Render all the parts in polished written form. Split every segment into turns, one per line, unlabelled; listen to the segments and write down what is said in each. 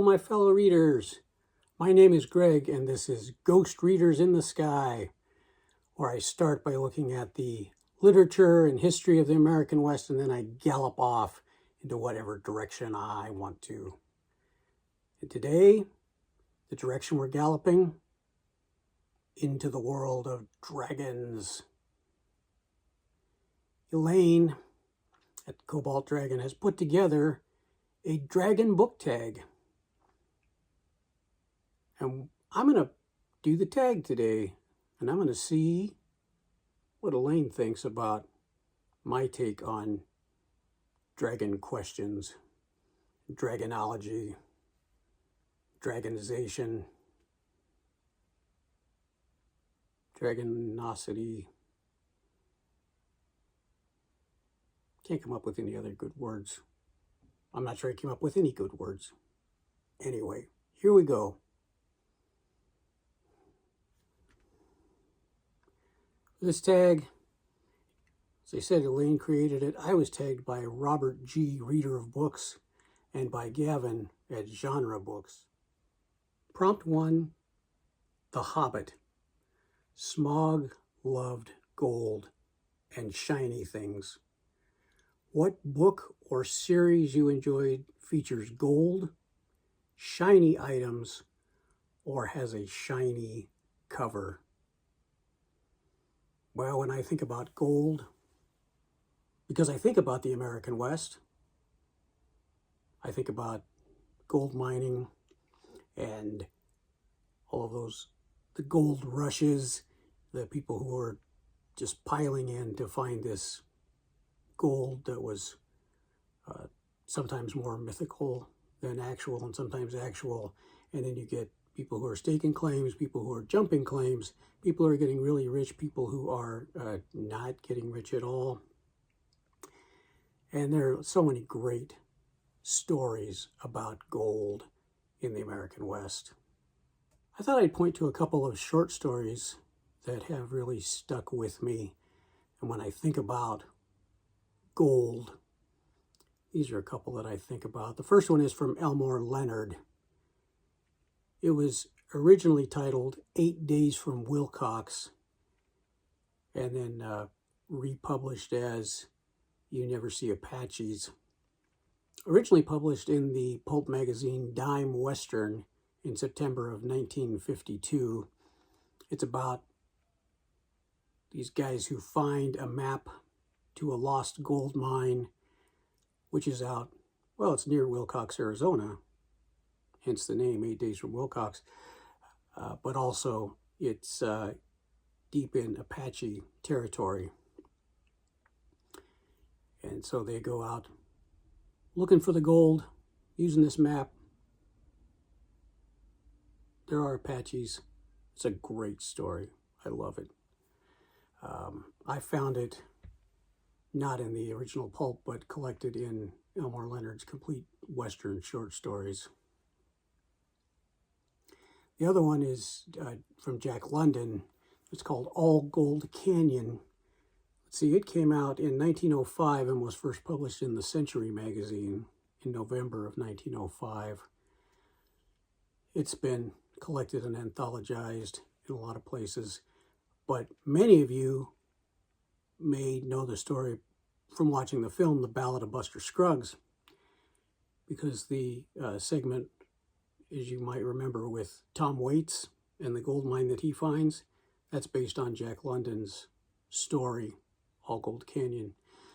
Hello, my fellow readers. My name is Greg, and this is Ghost Readers in the Sky, where I start by looking at the literature and history of the American West, and then I gallop off into whatever direction I want to. And today, the direction we're galloping into the world of dragons. Elaine at Cobalt Dragon has put together a dragon book tag. And I'm going to do the tag today, and I'm going to see what Elaine thinks about my take on dragon questions, dragonology, dragonization, dragonosity. Can't come up with any other good words. I'm not sure I came up with any good words. Anyway, here we go. This tag, as I said, Elaine created it. I was tagged by Robert G., Reader of Books, and by Gavin at Genre Books. Prompt 1, The Hobbit. Smaug loved gold and shiny things. What book or series you enjoyed features gold, shiny items, or has a shiny cover? Well, when I think about gold, because I think about the American West, I think about gold mining and all of those, the gold rushes, the people who were just piling in to find this gold that was sometimes more mythical than actual and sometimes actual. And then you get people who are staking claims, people who are jumping claims, people who are getting really rich, people who are not getting rich at all. And there are so many great stories about gold in the American West. I thought I'd point to a couple of short stories that have really stuck with me. And when I think about gold, these are a couple that I think about. The first one is from Elmore Leonard. It was originally titled 8 Days from Wilcox, and then republished as You Never See Apaches. Originally published in the pulp magazine Dime Western in September of 1952. It's about these guys who find a map to a lost gold mine, which is out, well, it's near Wilcox, Arizona, hence the name, 8 Days from Wilcox, but also it's deep in Apache territory. And so they go out looking for the gold, using this map. There are Apaches. It's a great story. I love it. I found it not in the original pulp, but collected in Elmore Leonard's complete Western short stories. The other one is from Jack London. It's called All Gold Canyon. Let's see, it came out in 1905 and was first published in the Century magazine in November of 1905. It's been collected and anthologized in a lot of places, but many of you may know the story from watching the film The Ballad of Buster Scruggs, because the segment, as you might remember, with Tom Waits and the gold mine that he finds, that's based on Jack London's story, All Gold Canyon.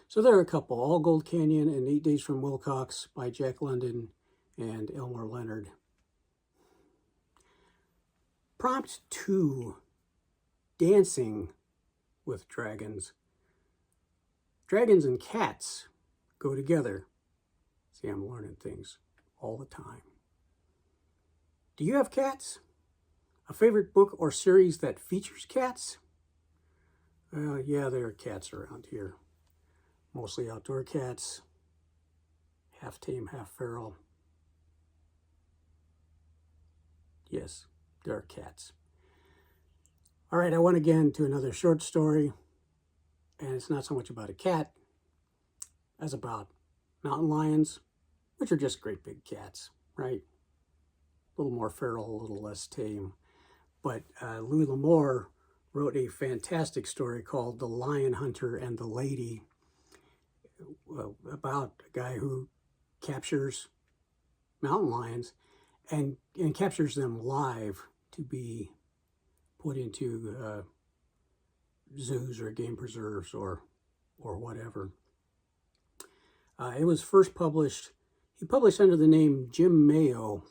So there are a couple, All Gold Canyon and 8 Days from Wilcox by Jack London and Elmore Leonard. Prompt 2, Dancing with Dragons. Dragons and cats go together. See, I'm learning things all the time. Do you have cats? A favorite book or series that features cats? Yeah, there are cats around here. Mostly outdoor cats. Half tame, half feral. Yes, there are cats. All right, I went again to another short story. And it's not so much about a cat as about mountain lions, which are just great big cats, right? little more feral, a little less tame. But Louis L'Amour wrote a fantastic story called The Lion Hunter and the Lady, about a guy who captures mountain lions and captures them live to be put into zoos or game preserves or whatever. It was first published, he published under the name Jim Mayo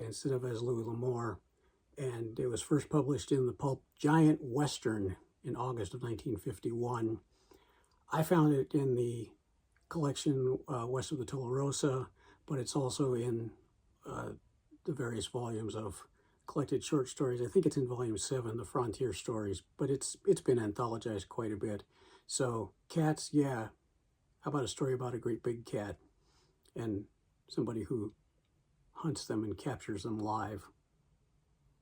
instead of as Louis L'Amour, and it was first published in the pulp Giant Western in August of 1951. I found it in the collection West of the Tularosa, but it's also in the various volumes of collected short stories. I think it's in volume 7, the Frontier Stories, but it's been anthologized quite a bit. So cats, yeah. How about a story about a great big cat and somebody who hunts them and captures them live?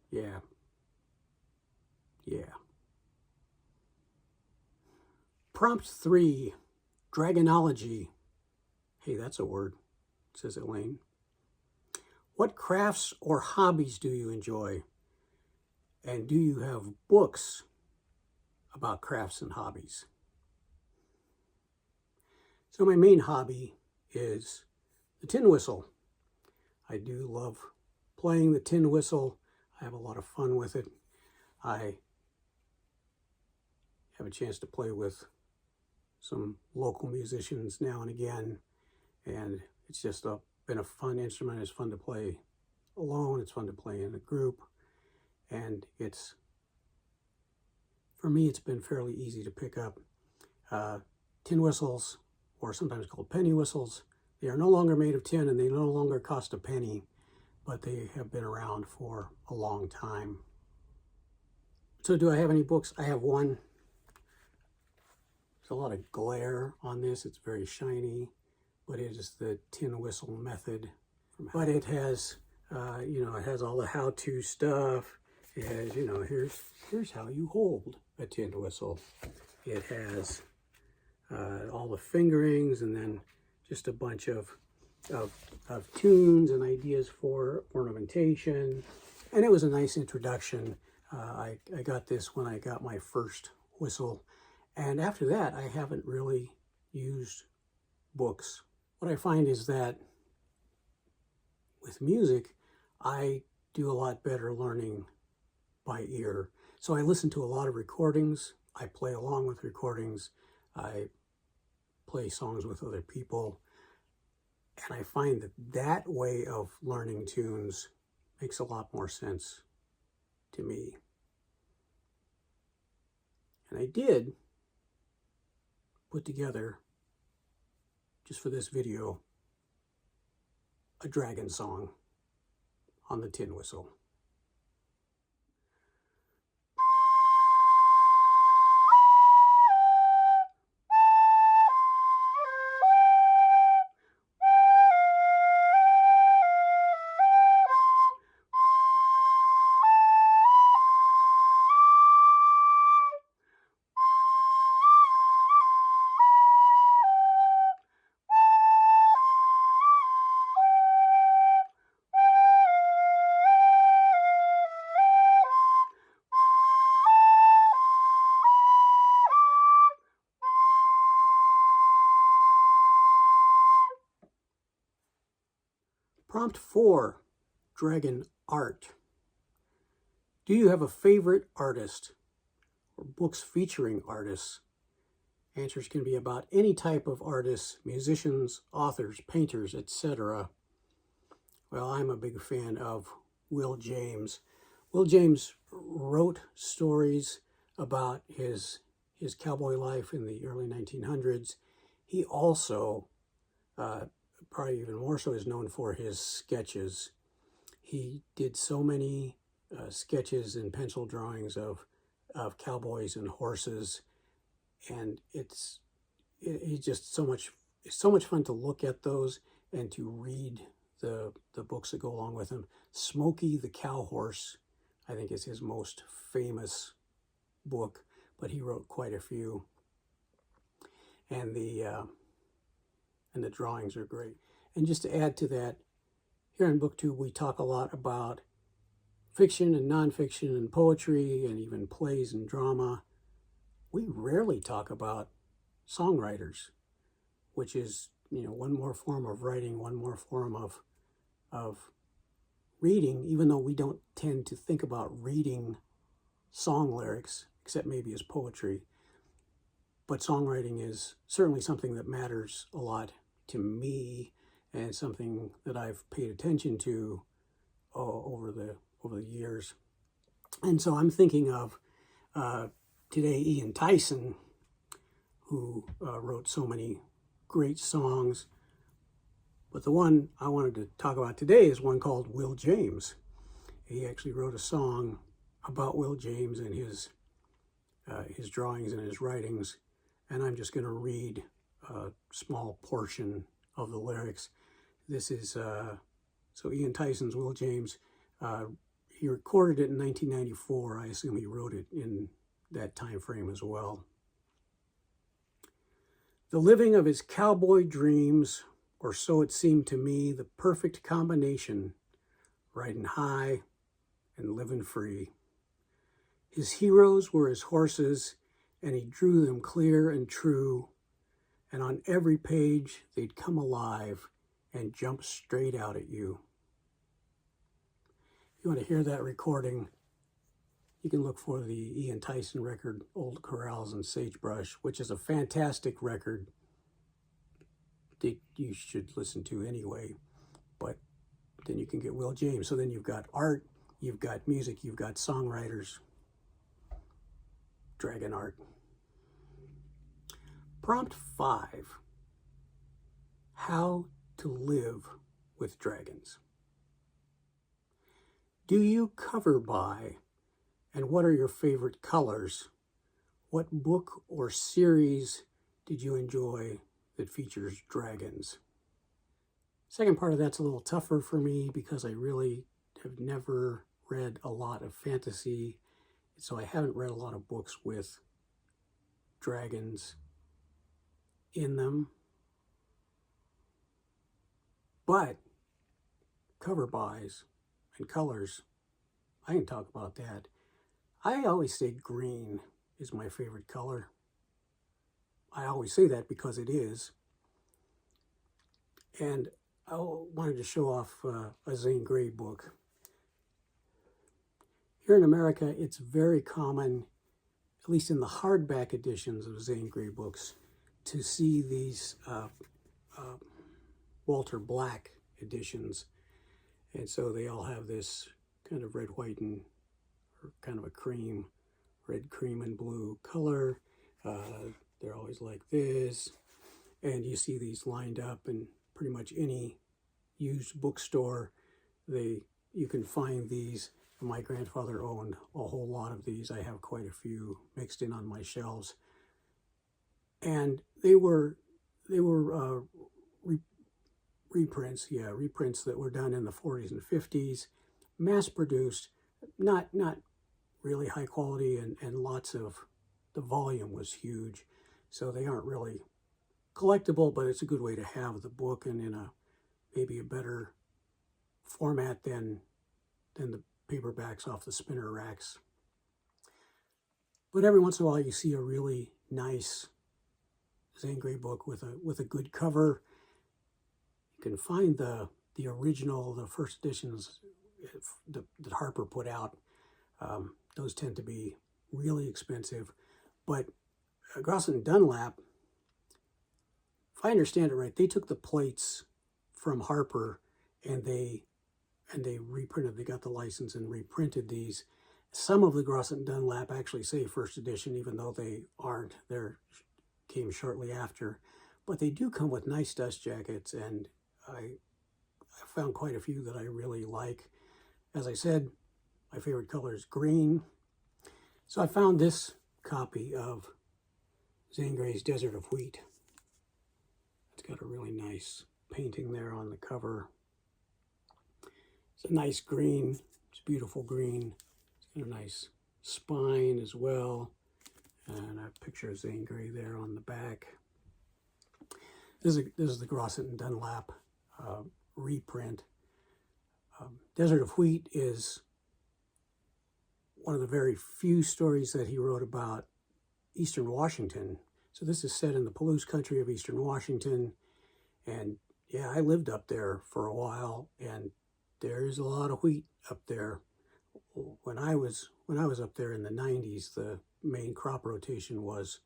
Yeah. Yeah. Prompt 3, Dragonology. Hey, that's a word, says Elaine. What crafts or hobbies do you enjoy? And do you have books about crafts and hobbies? So my main hobby is the tin whistle. I do love playing the tin whistle. I have a lot of fun with it. I have a chance to play with some local musicians now and again, and it's just been a fun instrument. It's fun to play alone. It's fun to play in a group, and for me, it's been fairly easy to pick up. Tin whistles, or sometimes called penny whistles, they are no longer made of tin and they no longer cost a penny, but they have been around for a long time. So do I have any books? I have one. There's a lot of glare on this. It's very shiny, but it is the tin whistle method. But it has, it has all the how-to stuff. It has, here's how you hold a tin whistle. It has all the fingerings, and then just a bunch of tunes and ideas for ornamentation. And it was a nice introduction. I got this when I got my first whistle. And after that, I haven't really used books. What I find is that with music, I do a lot better learning by ear. So I listen to a lot of recordings. I play along with recordings. I play songs with other people. And I find that way of learning tunes makes a lot more sense to me. And I did put together, just for this video, a dragon song on the tin whistle. Prompt 4, Dragon Art. Do you have a favorite artist or books featuring artists? Answers can be about any type of artists, musicians, authors, painters, etc. Well, I'm a big fan of Will James. Will James wrote stories about his cowboy life in the early 1900s. He also, probably even more so, is known for his sketches. He did so many sketches and pencil drawings of cowboys and horses, and it's just so much fun to look at those and to read the books that go along with them. Smokey the Cow Horse, I think, is his most famous book, but he wrote quite a few, and the drawings are great. And just to add to that, Here in BookTube, we talk a lot about fiction and nonfiction and poetry and even plays and drama. We rarely talk about songwriters, which is, one more form of writing, one more form of reading, even though we don't tend to think about reading song lyrics, except maybe as poetry. But songwriting is certainly something that matters a lot to me, and something that I've paid attention to over the years. And so I'm thinking of today Ian Tyson, who wrote so many great songs. But the one I wanted to talk about today is one called Will James. He actually wrote a song about Will James and his drawings and his writings. And I'm just going to read a small portion of the lyrics. This is, so Ian Tyson's Will James. He recorded it in 1994. I assume he wrote it in that time frame as well. The living of his cowboy dreams, or so it seemed to me, the perfect combination, riding high and living free. His heroes were his horses, and he drew them clear and true, and on every page they'd come alive and jump straight out at you. If you want to hear that recording, you can look for the Ian Tyson record, Old Corrals and Sagebrush, which is a fantastic record that you should listen to anyway. But then you can get Will James. So then you've got art, you've got music, you've got songwriters. Dragon art. Prompt 5. How to live with dragons. Do you cover by? And what are your favorite colors? What book or series did you enjoy that features dragons? Second part of that's a little tougher for me because I really have never read a lot of fantasy. So I haven't read a lot of books with dragons in them. But cover buys and colors, I can talk about that. I always say green is my favorite color. I always say that because it is. And I wanted to show off a Zane Grey book. Here in America, it's very common, at least in the hardback editions of Zane Grey books, to see these Walter Black editions. And so they all have this kind of red, white, and or kind of a cream, red, cream, and blue color. They're always like this. And you see these lined up in pretty much any used bookstore. You can find these. My grandfather owned a whole lot of these. I have quite a few mixed in on my shelves. And they were reprints that were done in the 40s and 50s, mass-produced, not really high quality, and lots of, the volume was huge. So they aren't really collectible, but it's a good way to have the book, and in maybe a better format than the paperbacks off the spinner racks. But every once in a while you see a really nice Zane Grey book with a good cover. You can find the original, the first editions that Harper put out. Those tend to be really expensive. But Grosset and Dunlap, if I understand it right, they took the plates from Harper and they reprinted, they got the license and reprinted these. Some of the Grosset and Dunlap actually say first edition, even though they aren't. They came shortly after. But they do come with nice dust jackets, and I found quite a few that I really like. As I said, my favorite color is green. So I found this copy of Zane Grey's Desert of Wheat. It's got a really nice painting there on the cover. It's a nice green. It's beautiful green. It's got a nice spine as well. And a picture of Zane Grey there on the back. This is the Grosset and Dunlap reprint. Desert of Wheat is one of the very few stories that he wrote about Eastern Washington. So this is set in the Palouse country of Eastern Washington. And yeah, I lived up there for a while, and there's a lot of wheat up there. When I was up there in the 90s, the main crop rotation was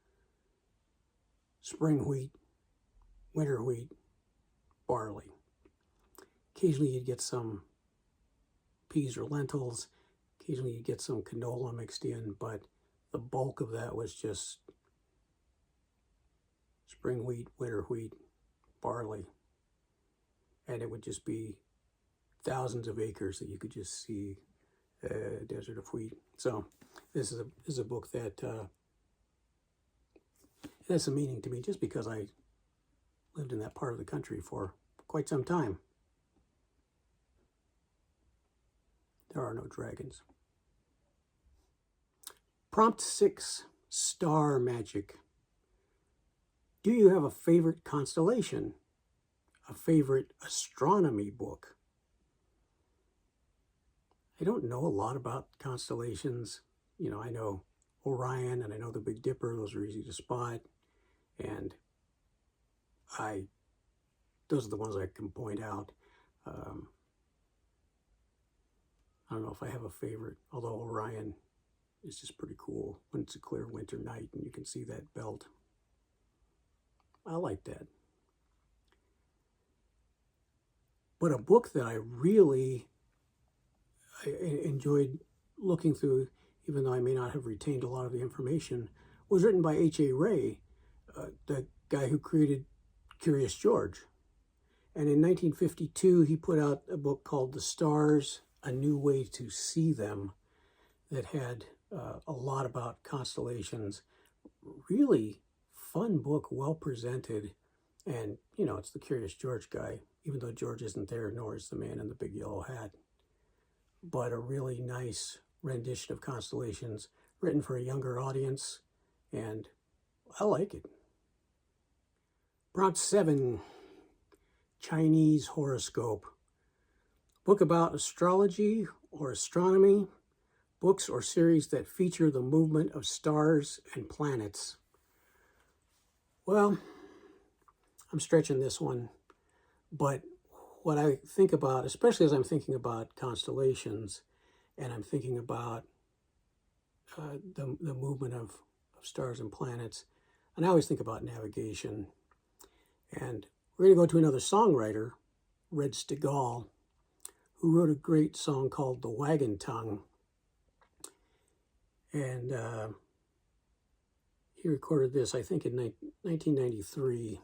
spring wheat, winter wheat, barley. Occasionally you'd get some peas or lentils. Occasionally you'd get some canola mixed in, but the bulk of that was just spring wheat, winter wheat, barley. And it would just be thousands of acres that you could just see Desert of Wheat. So this is a book that has some meaning to me just because I lived in that part of the country for quite some time. There are no dragons. Prompt 6, Star Magic. Do you have a favorite constellation? A favorite astronomy book? I don't know a lot about constellations. You know, I know Orion and I know the Big Dipper. Those are easy to spot. And those are the ones I can point out. I don't know if I have a favorite, although Orion is just pretty cool when it's a clear winter night and you can see that belt. I like that. But a book that I really enjoyed looking through, even though I may not have retained a lot of the information, was written by H.A. Rey, the guy who created Curious George. And in 1952, he put out a book called The Stars, A New Way to See Them, that had a lot about constellations. Really fun book, well presented. And, you know, it's the Curious George guy, even though George isn't there, nor is the man in the big yellow hat. But a really nice rendition of constellations, written for a younger audience, and I like it. Prompt 7, Chinese Horoscope. Book about astrology or astronomy, books or series that feature the movement of stars and planets. Well, I'm stretching this one, but what I think about, especially as I'm thinking about constellations and I'm thinking about the movement of stars and planets, and I always think about navigation. And we're going to go to another songwriter, Red Steagall, who wrote a great song called The Wagon Tongue. And he recorded this, I think, in 1993.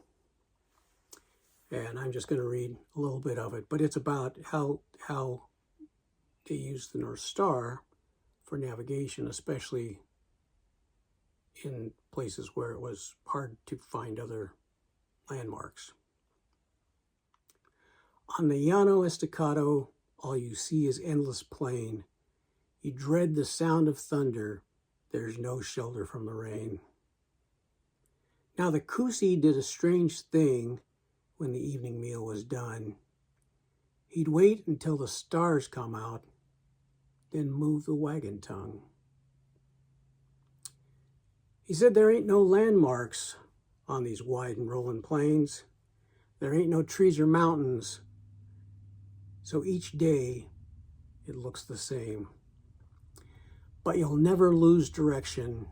And I'm just going to read a little bit of it. But it's about how they used the North Star for navigation, especially in places where it was hard to find other landmarks. On the Llano Estacado, all you see is endless plain. You dread the sound of thunder. There's no shelter from the rain. Now the Cusi did a strange thing when the evening meal was done. He'd wait until the stars come out, then move the wagon tongue. He said there ain't no landmarks on these wide and rolling plains. There ain't no trees or mountains. So each day it looks the same. But you'll never lose direction,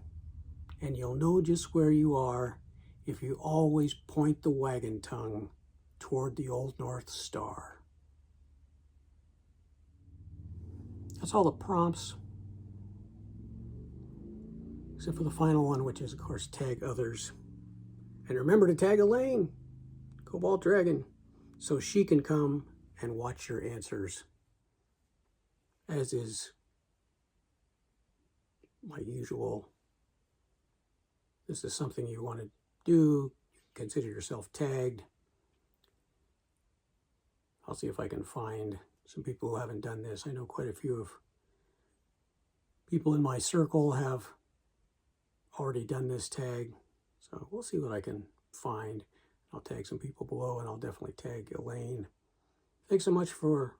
and you'll know just where you are if you always point the wagon tongue toward the old North Star. That's all the prompts, except for the final one, which is, of course, tag others. And remember to tag Elaine, Cobalt Dragon, so she can come and watch your answers, as is my usual. This is something you want to do. Consider yourself tagged. I'll see if I can find some people who haven't done this. I know quite a few of people in my circle have already done this tag. So we'll see what I can find. I'll tag some people below, and I'll definitely tag Elaine. Thanks so much for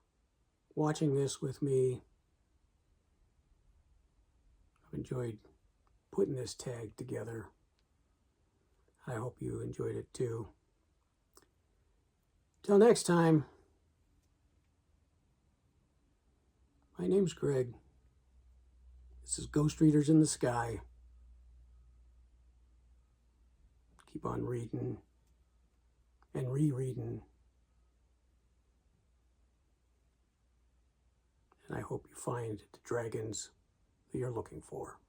watching this with me. I've enjoyed putting this tag together. I hope you enjoyed it too. Till next time, my name's Greg. This is Ghost Readers in the Sky. Keep on reading and rereading. And I hope you find the dragons that you're looking for.